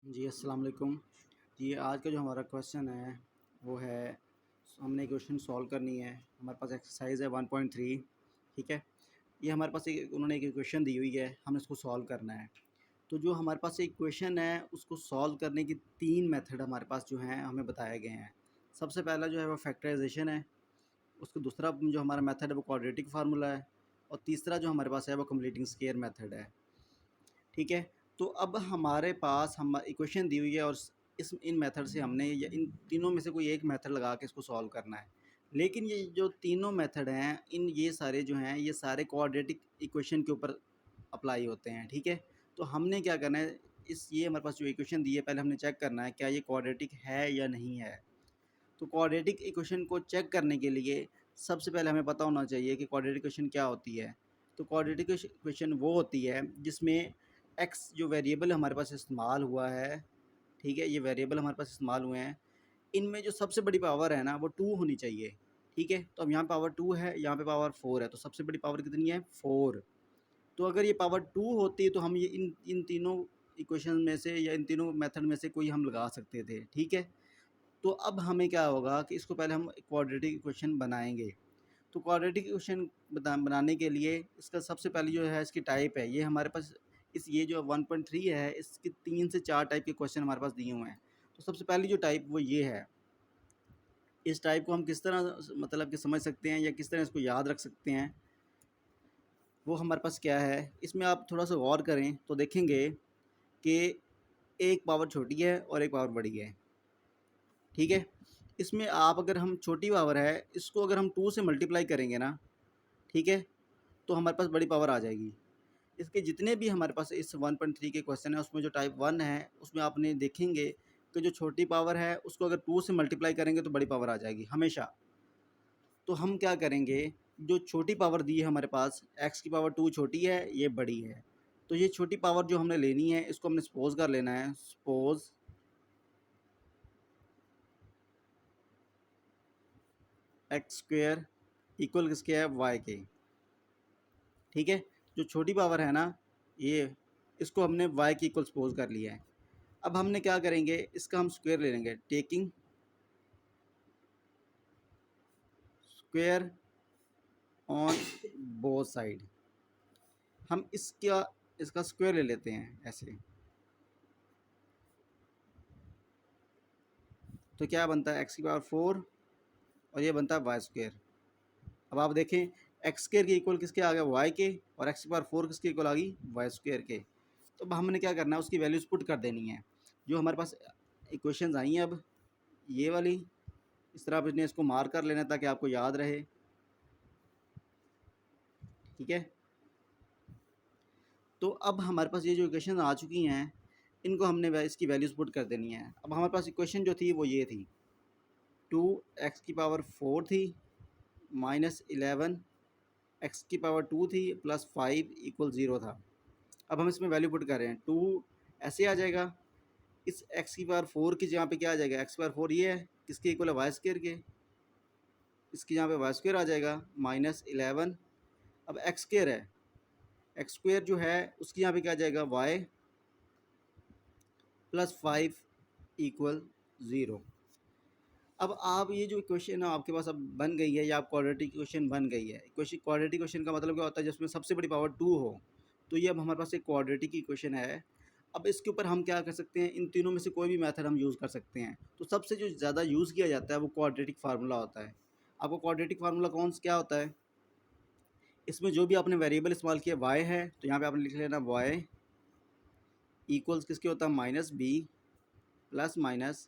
जी अस्सलाम वालेकुम। जी आज का जो हमारा क्वेश्चन है वो है, हमने क्वेश्चन सॉल्व करनी है। हमारे पास एक्सरसाइज है 1.3। ठीक है, ये हमारे पास उन्होंने एक इक्वेशन दी हुई है, हमने इसको सॉल्व करना है। तो जो हमारे पास एक इक्वेशन है उसको सॉल्व करने की 3 मेथड हमारे पास जो हैं हमें बताए गए हैं। सबसे पहला जो है वो फैक्टराइजेशन है, उसको दूसरा जो हमारा मेथड है वो क्वाड्रेटिक फार्मूला है, और तीसरा जो हमारे पास है वो कंप्लीटिंग स्क्वायर मेथड है। ठीक है, तो अब हमारे पास हम इक्वेशन दी हुई है और इस इन मेथड से हमने या इन तीनों में से कोई एक मेथड लगा के इसको सॉल्व करना है। लेकिन ये जो तीनों मेथड हैं ये सारे जो हैं ये सारे क्वाड्रेटिक इक्वेशन के ऊपर अप्लाई होते हैं। ठीक है, तो हमने क्या करना है, ये हमारे पास जो इक्वेशन दी है पहले हमने चेक करना है क्या ये क्वाड्रेटिक है या नहीं है। तो क्वाड्रेटिक इक्वेशन को चेक करने के लिए सबसे पहले हमें पता होना चाहिए कि क्वाड्रेटिक इक्वेशन क्या होती है। तो क्वाड्रेटिक इक्वेशन वो होती है जिसमें एक्स जो वेरिएबल हमारे पास इस्तेमाल हुआ है, ठीक है, ये वेरिएबल हमारे पास इस्तेमाल हुए हैं, इनमें जो सबसे बड़ी पावर है ना वो 2 होनी चाहिए। ठीक है, तो अब यहाँ पावर 2 है, यहाँ पे पावर 4 है, तो सबसे बड़ी पावर कितनी है 4। तो अगर ये पावर 2 होती तो हम ये इन इन तीनों इक्वेशन में से या इन तीनों मेथड में से कोई हम लगा सकते थे। ठीक है, तो अब हमें क्या होगा कि इसको पहले हम क्वाड्रेटिक इक्वेशन बनाएंगे। तो क्वाड्रेटिक इक्वेशन बनाने के लिए इसका सबसे पहले जो है इसकी टाइप है, ये हमारे पास ये जो 1.3 है इसके 3 से 4 टाइप के क्वेश्चन हमारे पास दिए हुए हैं। तो सबसे पहली जो टाइप वो ये है। इस टाइप को हम किस तरह मतलब कि समझ सकते हैं या किस तरह इसको याद रख सकते हैं, वो हमारे पास क्या है, इसमें आप थोड़ा सा गौर करें तो देखेंगे कि एक पावर छोटी है और एक पावर बड़ी है। ठीक है, इसमें आप अगर हम छोटी पावर है इसको अगर हम 2 से मल्टीप्लाई करेंगे ना, ठीक है, तो हमारे पास बड़ी पावर आ जाएगी। इसके जितने भी हमारे पास इस 1.3 के क्वेश्चन है उसमें जो टाइप 1 है उसमें आपने देखेंगे कि जो छोटी पावर है उसको अगर 2 से मल्टीप्लाई करेंगे तो बड़ी पावर आ जाएगी हमेशा। तो हम क्या करेंगे, जो छोटी पावर दी है हमारे पास x की पावर 2 छोटी है, ये बड़ी है, तो ये छोटी पावर जो हमने लेनी है इसको हमने सपोज कर लेना है। सपोज एक्स स्क्वेयर इक्वल किसके है y के। ठीक है, जो छोटी पावर है ना ये, इसको हमने y की इक्वल सपोज कर लिया है। अब हमने क्या करेंगे, इसका हम स्क्वायर ले लेंगे, taking square on both side. हम इसका स्क्वायर ले लेते हैं ऐसे, तो क्या बनता है एक्स की पावर 4 और ये बनता है वाई स्क्वायर। अब आप देखें एक्स स्क्वायर के इक्वल किसके आ गया वाई के, और एक्स की पावर 4 किसके इक्वल आ गई वाई स्क्वायर के। तो अब हमने क्या करना है, उसकी वैल्यूज पुट कर देनी है जो हमारे पास इक्वेशंस आई हैं। अब ये वाली इस तरह आपने इसको मार कर लेना ताकि आपको याद रहे। ठीक है, तो अब हमारे पास ये जो इक्वेशन आ चुकी हैं इनको हमने इसकी वैल्यूज पुट कर देनी है। अब हमारे पास इक्वेशन जो थी वो ये थी, 2x की पावर 4 थी माइनस 11 एक्स की पावर 2 थी प्लस 5 इक्वल 0 था। अब हम इसमें वैल्यू पुट कर रहे हैं, 2 ऐसे आ जाएगा, इस एक्स की पावर 4 की जगह पे क्या आ जाएगा, एक्स की पावर 4 ये है, किसके इक्वल है वाई स्क्वायर के, इसकी जहाँ पे वाई स्क्वायर आ जाएगा माइनस 11। अब एक्स स्क्वायर है, एक्स स्क्वायर जो है उसकी यहाँ पे क्या आ जाएगा वाई प्लस 5 इक्वल 0। अब आप ये जो इक्वेशन है आपके पास अब बन गई है या आप क्वाड्रेटिक इक्वेशन बन गई है। इक्वेशन क्वाड्रेटिक इक्वेशन का मतलब क्या होता है, जिसमें सबसे बड़ी पावर 2 हो। तो ये अब हमारे पास एक क्वाड्रेटिक इक्वेशन है। अब इसके ऊपर हम क्या कर सकते हैं, इन तीनों में से कोई भी मेथड हम यूज़ कर सकते हैं। तो सबसे जो ज़्यादा यूज़ किया जाता है वो क्वाड्रेटिक फार्मूला होता है। आपको क्वाड्रेटिक फार्मूला क्या होता है, इसमें जो भी आपने वेरिएबल इस्तेमाल किया वाई है, तो यहाँ पर आपने लिख लेना वाई इक्वल्स किसके होता है minus B plus minus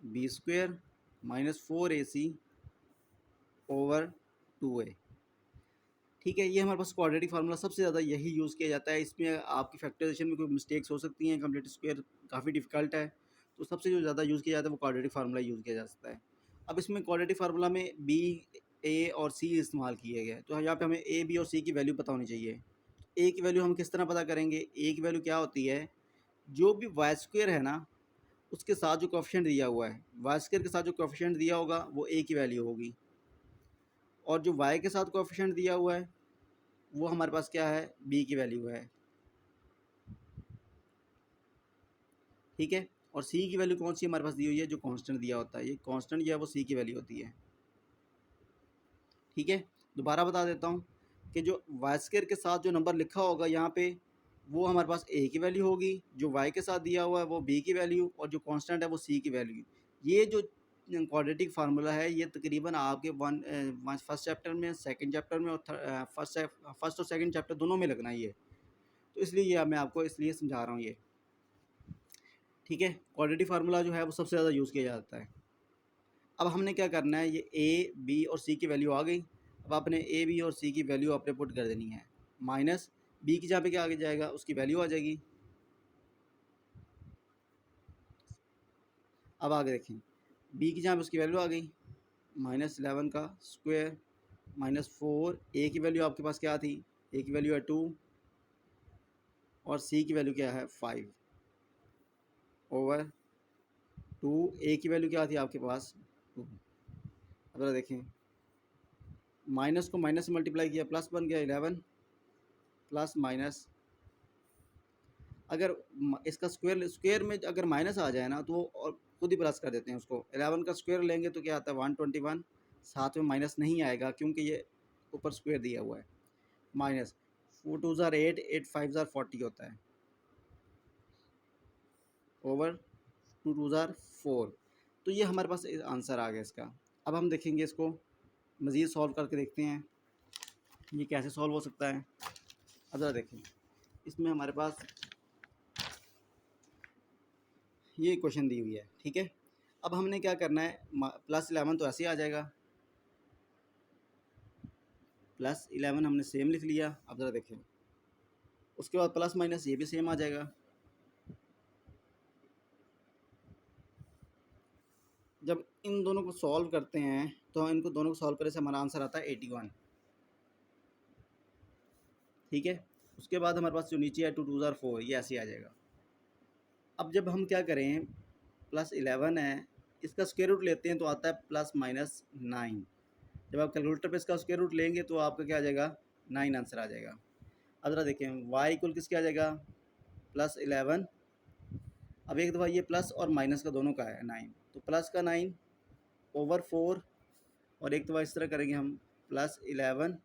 B square minus 4ac over 2a। ठीक है, ये हमारे पास क्वाड्रेटिक फार्मूला सबसे ज़्यादा यही यूज़ किया जाता है। इसमें आपकी फैक्टराइजेशन में कोई मिस्टेक्स हो सकती हैं, कंप्लीट स्क्वायर काफ़ी डिफिकल्ट है, तो सबसे जो ज़्यादा यूज़ किया जाता है वो क्वाड्रेटिक फार्मूला यूज़ किया जा सकता है। अब इसमें क्वाड्रेटिक फार्मूला में बी ए और सी इस्तेमाल किए गए, तो यहाँ पे हमें ए बी और सी की वैल्यू पता होनी चाहिए। ए की वैल्यू हम किस तरह पता करेंगे, ए की वैल्यू क्या होती है, जो भी वाई स्क्वायर है ना उसके साथ जो कोफिशिएंट दिया हुआ है, वाई स्क्वायर के साथ जो कोफिशिएंट दिया होगा वो ए की वैल्यू होगी, और जो वाई के साथ कोफिशिएंट दिया हुआ है वो हमारे पास क्या है बी की वैल्यू है। ठीक है। और सी की वैल्यू कौन सी हमारे पास दी हुई है, जो कांस्टेंट दिया होता है, ये कांस्टेंट जो है वो सी की वैल्यू होती है। ठीक है, दोबारा बता देता हूँ कि जो वाई स्क्वायर के साथ जो नंबर लिखा होगा यहाँ पे, वो हमारे पास ए की वैल्यू होगी, जो वाई के साथ दिया हुआ है वो बी की वैल्यू, और जो कांस्टेंट है वो सी की वैल्यू। ये जो क्वाड्रेटिक फार्मूला है ये तकरीबन आपके फर्स्ट चैप्टर में, सेकंड चैप्टर में, और फर्स्ट और सेकंड चैप्टर दोनों में लगना ही है। तो इसलिए ये मैं आपको इसलिए समझा रहा हूँ ये। ठीक है, क्वाड्रेटिक फार्मूला जो है वो सबसे ज़्यादा यूज़ किया जाता है। अब हमने क्या करना है, ये ए बी और सी की वैल्यू आ गई। अब आपने ए बी और सी की वैल्यू आपने पुट कर देनी है, माइनस बी की जहाँ पे क्या आगे जाएगा उसकी वैल्यू आ जाएगी। अब आगे देखें, बी की जहाँ पे उसकी वैल्यू आ गई, -11 का स्क्वायर -4, ए की वैल्यू आपके पास क्या थी, ए की वैल्यू है 2 और सी की वैल्यू क्या है 5 ओवर 2, ए की वैल्यू क्या थी आपके पास 2। अब जरा देखें, माइनस को माइनस से मल्टीप्लाई किया प्लस बन गया 11 प्लस माइनस। अगर इसका स्क्वायर में अगर माइनस आ जाए ना तो वो और खुद ही प्लस कर देते हैं उसको। 11 का स्क्वायर लेंगे तो क्या आता है 121, साथ में माइनस नहीं आएगा क्योंकि ये ऊपर स्क्वायर दिया हुआ है। माइनस 4 2 ज़ार 8, 8 5 ज़ार 40 होता है ओवर 2 2 ज़ार 4। तो ये हमारे पास आंसर आ गया इसका। अब हम देखेंगे इसको मज़ीद सॉल्व करके देखते हैं ये कैसे सॉल्व हो सकता है। अब ज़रा देखें, इसमें हमारे पास ये क्वेश्चन दी हुई है। ठीक है, अब हमने क्या करना है, +11 तो ऐसे ही आ जाएगा, +11 हमने सेम लिख लिया। अब ज़रा देखें, उसके बाद प्लस माइनस ये भी सेम आ जाएगा। जब इन दोनों को सॉल्व करते हैं तो इनको दोनों को सॉल्व करने से हमारा आंसर आता है 81। ठीक है, उसके बाद हमारे पास जो नीचे है 2 2 ज़ार 4, ये ऐसे ही आ जाएगा। अब जब हम क्या करें, +11 है, इसका स्क्वायर रूट लेते हैं तो आता है +-9। जब आप कैलकुलेटर पे इसका स्क्वायर रूट लेंगे तो आपका क्या आ जाएगा 9 आंसर आ जाएगा। अब ज़रा देखें y इक्वल किसके आ जाएगा +11। अब एक दफ़ा ये प्लस और माइनस का दोनों का है 9, तो प्लस का 9 ओवर 4, और एक दफ़ा इस तरह करेंगे हम +11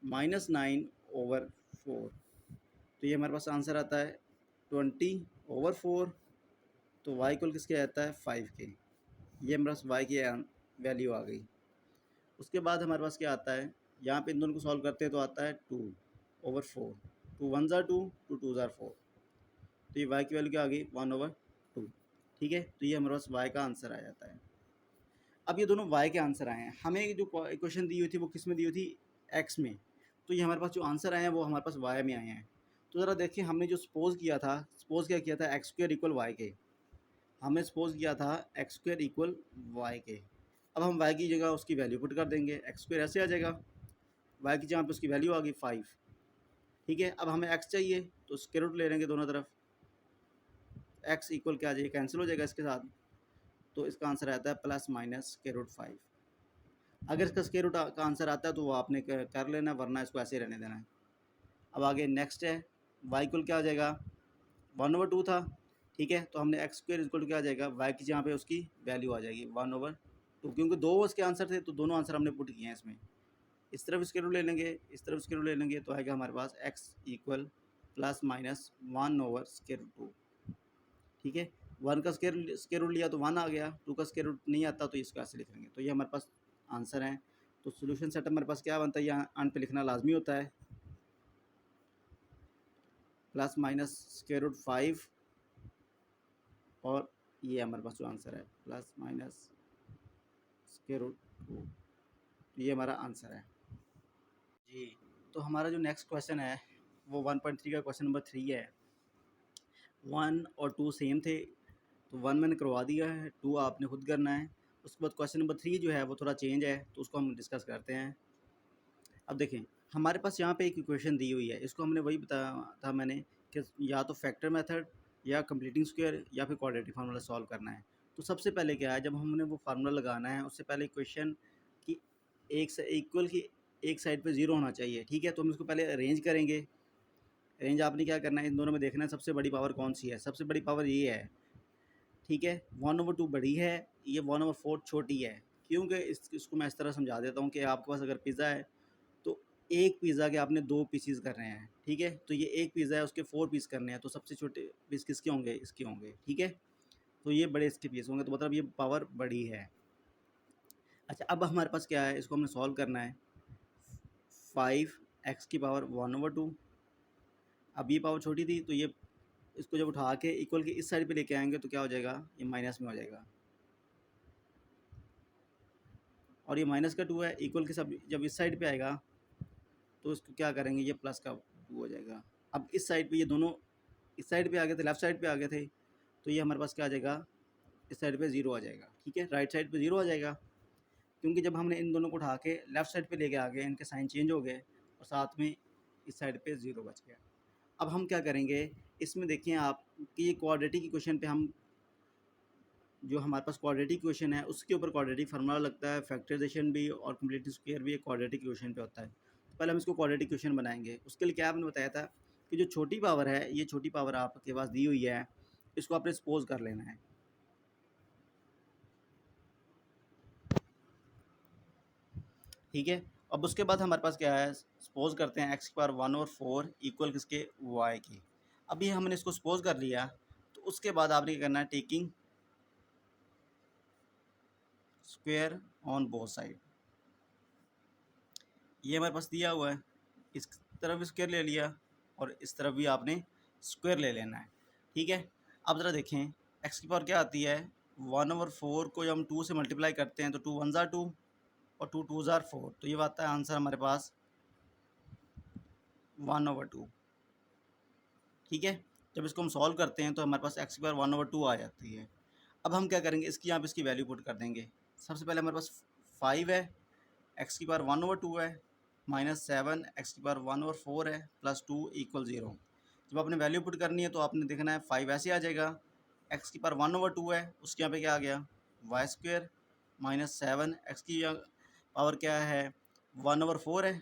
-9 ओवर 4, तो ये हमारे पास आंसर आता है 20 ओवर 4। तो y इक्वल किसके आता है 5 के। ये हमारे पास y की वैल्यू आ गई। उसके बाद हमारे पास क्या आता है, यहाँ पे इन दोनों को सॉल्व करते हैं तो आता है 2 ओवर 4, 2 1 ज़ार 2, 2 2 ज़ार 4, तो ये y की वैल्यू क्या आ गई 1 ओवर 2। ठीक है, तो ये हमारे पास y का आंसर आ जाता है। अब ये दोनों y के आंसर आए हैं, हमें जो क्वेश्चन दी हुई थी वो किस में दी हुई थी, x में, तो ये हमारे पास जो आंसर आए हैं वो हमारे पास y में आए हैं। तो ज़रा देखिए, हमने जो सपोज़ किया था, सपोज़ क्या किया था, एक्स स्क्वायर इक्वल वाई के, हमने सपोज़ किया था एक्स स्क्वायर इक्वल वाई के। अब हम y की जगह उसकी वैल्यू पुट कर देंगे, एक्स स्क्वायर ऐसे आ जाएगा, y की जगह पे उसकी वैल्यू आ गई 5। ठीक है, अब हमें x चाहिए तो स्क्वायर रूट ले लेंगे दोनों तरफ, x इक्वल क्या आ जाएगा, कैंसिल हो जाएगा इसके साथ, तो इसका आंसर आता है +-√5। अगर इसका स्क्वायर रूट का आंसर आता है तो वो आपने कर लेना, वरना इसको ऐसे रहने देना है। अब आगे नेक्स्ट है, y इक्वल क्या आ जाएगा 1 ओवर 2 था। ठीक है, तो हमने एक्स स्क्वायर इक्वल क्या आ जाएगा, y की जहाँ पे उसकी वैल्यू आ जाएगी 1 ओवर 2, क्योंकि दो उसके आंसर थे तो दोनों आंसर हमने पुट किए हैं इसमें। इस तरफ स्क्वायर रूट ले लेंगे, इस तरफ स्क्वायर रूट ले लेंगे, तो आएगा हमारे पास x equal +-1 over square root 2। ठीक है, 1 का स्क्वायर रूट लिया तो 1 आ गया, 2 का स्क्वायर रूट नहीं आता तो इसको ऐसे लिख लेंगे। तो ये हमारे पास आंसर हैं। तो सोल्यूशन सेट हमारे पास क्या बनता है, यहाँ अंत पे लिखना लाजमी होता है, +-√5, और ये हमारे पास जो आंसर है +-√2, ये हमारा आंसर है जी। तो हमारा जो नेक्स्ट क्वेश्चन है वो 1.3 का क्वेश्चन नंबर 3 है। 1 और 2 सेम थे, तो 1 मैंने करवा दिया है, 2 आपने खुद करना है। उसके बाद क्वेश्चन नंबर 3 जो है वो थोड़ा चेंज है, तो उसको हम डिस्कस करते हैं। अब देखें, हमारे पास यहाँ पे एक इक्वेशन दी हुई है, इसको हमने वही बताया था मैंने कि या तो फैक्टर मेथड या कंप्लीटिंग स्क्वायर या फिर क्वाड्रेटिक फार्मूला सॉल्व करना है। तो सबसे पहले क्या है, जब हमने वो फार्मूला लगाना है उससे पहले इक्वेशन की एक से इक्वल की एक साइड पे ज़ीरो होना चाहिए। ठीक है, तो हम इसको पहले अरेंज करेंगे, रेंज आपने क्या करना है, इन दोनों में देखना है सबसे बड़ी पावर कौन सी है। सबसे बड़ी पावर ये है, ठीक है, 1/2 बड़ी है, ये 1/4 छोटी है। क्योंकि इसको मैं इस तरह समझा देता हूँ कि आपके पास अगर पिज़्ज़ा है तो एक पिज़्ज़ा के आपने 2 पीसेस करने हैं, ठीक है, तो ये एक पिज़्ज़ा है उसके 4 पीस करने हैं, तो सबसे छोटे पीस किसके होंगे, इसके होंगे, ठीक है, तो ये बड़े इसके पीस होंगे, तो मतलब ये पावर बड़ी है। अच्छा, अब हमारे पास क्या है, इसको हमने सॉल्व करना है। 5x की पावर 1/2, अब ये पावर छोटी थी तो ये इसको जब उठा के इक्वल के इस साइड पे लेके आएंगे तो क्या हो जाएगा, ये माइनस में हो जाएगा, और ये माइनस का 2 है, इक्वल के सब जब इस साइड पे आएगा तो इसको क्या करेंगे, ये प्लस का 2 हो जाएगा। अब इस साइड पे ये दोनों इस साइड पे आ गए थे, लेफ़्ट साइड पे आ गए थे, तो ये हमारे पास क्या आ जाएगा, इस साइड पे 0 आ जाएगा, ठीक है, राइट साइड पे 0 आ जाएगा, क्योंकि जब हमने इन दोनों को उठा के लेफ़्ट साइड पे लेके आ गए, इनके साइन चेंज हो गए और साथ में इस साइड पे 0 बच गया। अब हम क्या करेंगे, इसमें देखिए आप कि ये क्वाड्रेटिक इक्वेशन पे हम जो हमारे पास क्वाड्रेटिक इक्वेशन है उसके ऊपर क्वाड्रेटिक फार्मूला लगता है, फैक्टराइजेशन भी और कंप्लीट स्क्वायर भी एक क्वाड्रेटिक इक्वेशन पे होता है। तो पहले हम इसको क्वाड्रेटिक इक्वेशन बनाएंगे। उसके लिए क्या आपने बताया था कि जो छोटी पावर है, ये छोटी पावर आपके पास दी हुई है, इसको आपने सपोज कर लेना है, ठीक है। अब उसके बाद हमारे पास क्या है, सपोज करते हैं एक्स की पावर 1/4 इक्वल किसके, वाई की। अभी हमने इसको सपोज कर लिया, तो उसके बाद आपने क्या करना है, taking square on both side, ये हमारे पास दिया हुआ है, इस तरफ स्क्वायर ले लिया और इस तरफ भी आपने स्क्वायर ले लेना है, ठीक है। अब ज़रा देखें एक्स की पावर क्या आती है, 1/4 को जब हम 2 से मल्टीप्लाई करते हैं तो 2 1 ज़ार 2 और 2 2 ज़ार 4, तो ये आता है आंसर हमारे पास 1/2, ठीक है। जब इसको हम सॉल्व करते हैं तो हमारे पास एक्स की पावर 1/2 आ जाती है। अब हम क्या करेंगे, इसकी यहाँ पे इसकी वैल्यू पुट कर देंगे। सबसे पहले हमारे पास 5 है, एक्स की पावर 1/2 है, -7 एक्स की पावर 1/4 है, +2 = 0। जब आपने वैल्यू पुट करनी है तो आपने देखना है 5 ऐसे आ जाएगा, एक्स की पावर 1/2 है, उसके यहाँ पे क्या आ गया, y² -7 एक्स की पावर क्या है 1/4 है,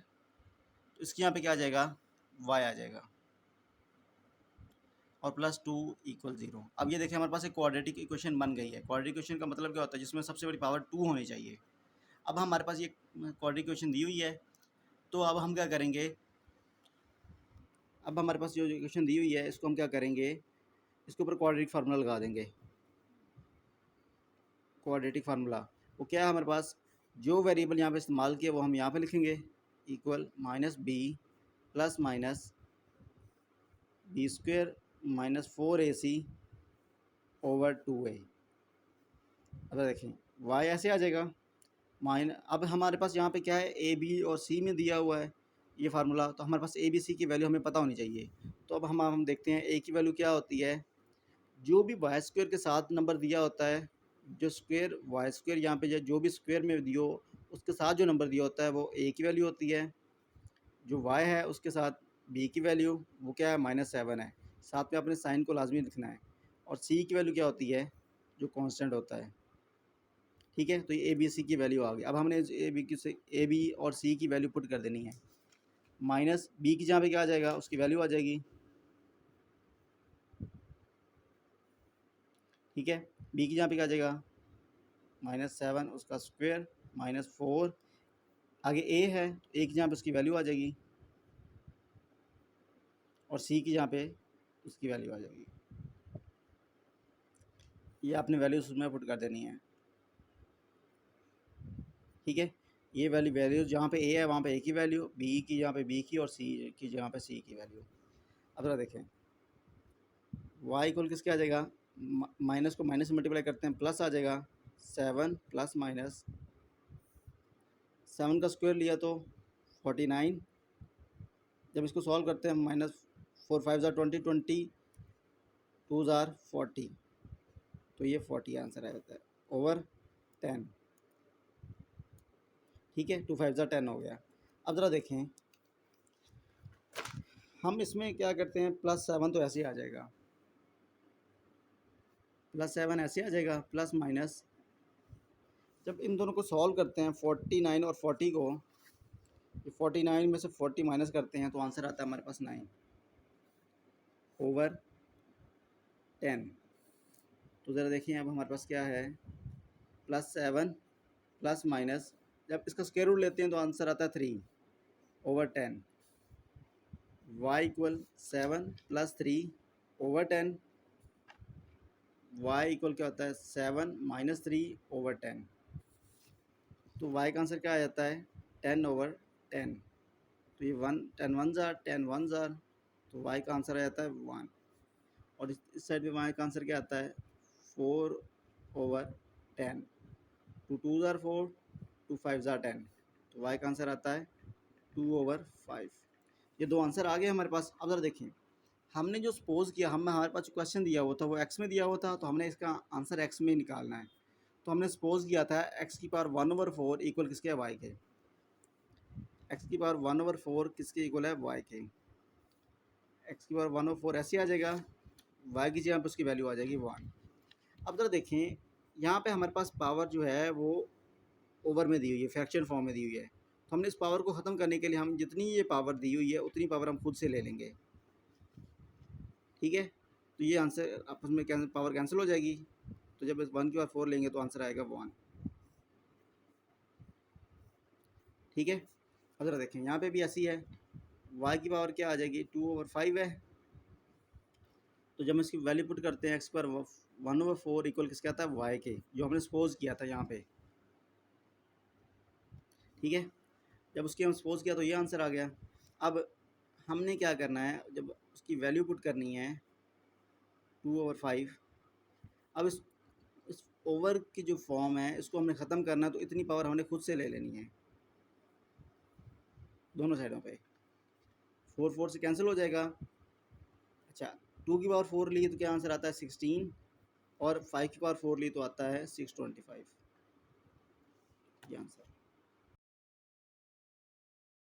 तो इसके यहाँ पे क्या आ जाएगा, y आ जाएगा, और +2 = 0। अब ये देखिए हमारे पास एक क्वाड्रेटिक इक्वेशन बन गई है। क्वाड्रेटिक इक्वेशन का मतलब क्या होता है, जिसमें सबसे बड़ी पावर 2 होनी चाहिए। अब हमारे पास ये क्वाड्रेटिक इक्वेशन दी हुई है, तो अब हम क्या करेंगे, अब हमारे पास जो इक्वेशन दी हुई है इसको हम क्या करेंगे, इसके ऊपर क्वाड्रेटिक फार्मूला लगा देंगे। क्वाड्रेटिक फार्मूला वो क्या है, हमारे पास जो वेरिएबल यहाँ पे इस्तेमाल किया वो हम यहाँ पे लिखेंगे, equal -b plus minus b² -4ac/2a। अब देखें y ऐसे आ जाएगा, अब हमारे पास यहाँ पे क्या है, ए बी और सी में दिया हुआ है ये फार्मूला, तो हमारे पास ए बी सी की वैल्यू हमें पता होनी चाहिए। तो अब हम देखते हैं ए की वैल्यू क्या होती है, जो भी y² के साथ नंबर दिया होता है, जो स्क्वायर y² यहाँ पे जो भी स्क्वायर में दियो उसके साथ जो नंबर दिया होता है वो a की वैल्यू होती है, जो y है उसके साथ b की वैल्यू वो क्या है, -7 है, साथ में अपने साइन को लाजमी लिखना है, और c की वैल्यू क्या होती है, जो कांस्टेंट होता है, ठीक है। तो ये ए बी सी की वैल्यू आ गई। अब हमने ए बी और सी की वैल्यू पुट कर देनी है, माइनस बी की जहाँ पे क्या आ जाएगा, उसकी वैल्यू आ जाएगी, ठीक है। बी की जहाँ पे क्या आ जाएगा, -7 उसका स्क्वायर -4, आगे ए है, ए की जहाँ पे उसकी वैल्यू आ जाएगी, और सी की जहाँ पे उसकी वैल्यू आ जाएगी। ये आपने वैल्यूज उसमें पुट कर देनी है, ठीक है। ये वैल्यू जहाँ पे ए है वहाँ पे ए की वैल्यू, बी की जहाँ पे बी की, और सी की जहाँ पे सी की वैल्यू। अब जरा देखें y इक्वल किसके आ जाएगा, माइनस को माइनस से मल्टीप्लाई करते हैं प्लस आ जाएगा, 7 प्लस माइनस 7 का स्क्वायर लिया तो 49, जब इसको सॉल्व करते हैं -4 5 ज़ार 20 20 2 ज़ार 40, तो ये 40 आंसर आ जाता है ओवर 10, ठीक है। 2 5 ज़ार 10 हो गया। अब ज़रा देखें हम इसमें क्या करते हैं, +7 तो ऐसे ही आ जाएगा, +7 ऐसे आ जाएगा, प्लस माइनस जब इन दोनों को सॉल्व करते हैं 49 और 40 को, 49 में से 40 माइनस करते हैं तो आंसर आता है हमारे पास 9, ओवर 10। तो ज़रा देखिए अब हमारे पास क्या है, +7 प्लस माइनस, जब इसका स्क्वायर रूट लेते हैं तो आंसर आता है 3 over 10। y equal 7 plus 3 over 10। y equal क्या होता है 7 माइनस 3 ओवर 10। तो y का आंसर क्या आ जाता है 10 ओवर 10। तो ये 10 जार, तो y का आंसर आ जाता है 1। और इस साइड पे y का आंसर क्या आता है 4 ओवर 10। 2 जार 4, 2 5 जार 10, तो y का आंसर आता है 2 ओवर 5। ये दो आंसर आ गए हमारे पास। अब ज़रा देखें, हमने जो सपोज़ किया, हमारे पास जो क्वेश्चन दिया हुआ था वो x में दिया हुआ था, तो हमने इसका आंसर x में निकालना है। तो हमने सपोज़ किया था x की पावर 1 ओवर 4 इक्वल किसके है y के। x की पावर 1 ओवर 4 किसके इक्वल है y के। x की पावर 1 ओवर 4 ऐसे आ जाएगा, y की जगह पर उसकी वैल्यू आ जाएगी 1। अब ज़रा देखें, यहाँ पे हमारे पास पावर जो है वो ओवर में दी हुई है, फ्रैक्शन फॉर्म में दी हुई है। तो हमने इस पावर को ख़त्म करने के लिए हम जितनी ये पावर दी हुई है उतनी पावर हम खुद से ले लेंगे, ठीक है। तो ये आंसर आपस में पावर कैंसिल हो जाएगी। तो जब इस 1 की पावर 4 लेंगे तो आंसर आएगा 1, ठीक है। अब ज़रा देखें यहाँ पे भी ऐसी है, y की पावर क्या आ जाएगी 2 ओवर 5 है। तो जब हम इसकी वैल्यू पुट करते हैं x पर 1 ओवर 4 इक्वल किसका आता है y के, जो हमने सपोज किया था यहाँ पे, ठीक है। जब उसकी हम सपोज किया तो ये आंसर आ गया। अब हमने क्या करना है, जब उसकी वैल्यू पुट करनी है 2 ओवर 5, अब इस ओवर की जो फॉर्म है इसको हमने ख़त्म करना है, तो इतनी पावर हमने खुद से ले लेनी है दोनों साइडों पे। 4 4 से कैंसिल हो जाएगा। अच्छा, 2 की पावर 4 ली तो क्या आंसर आता है 16, और 5 की पावर 4 ली तो आता है 625, ये आंसर।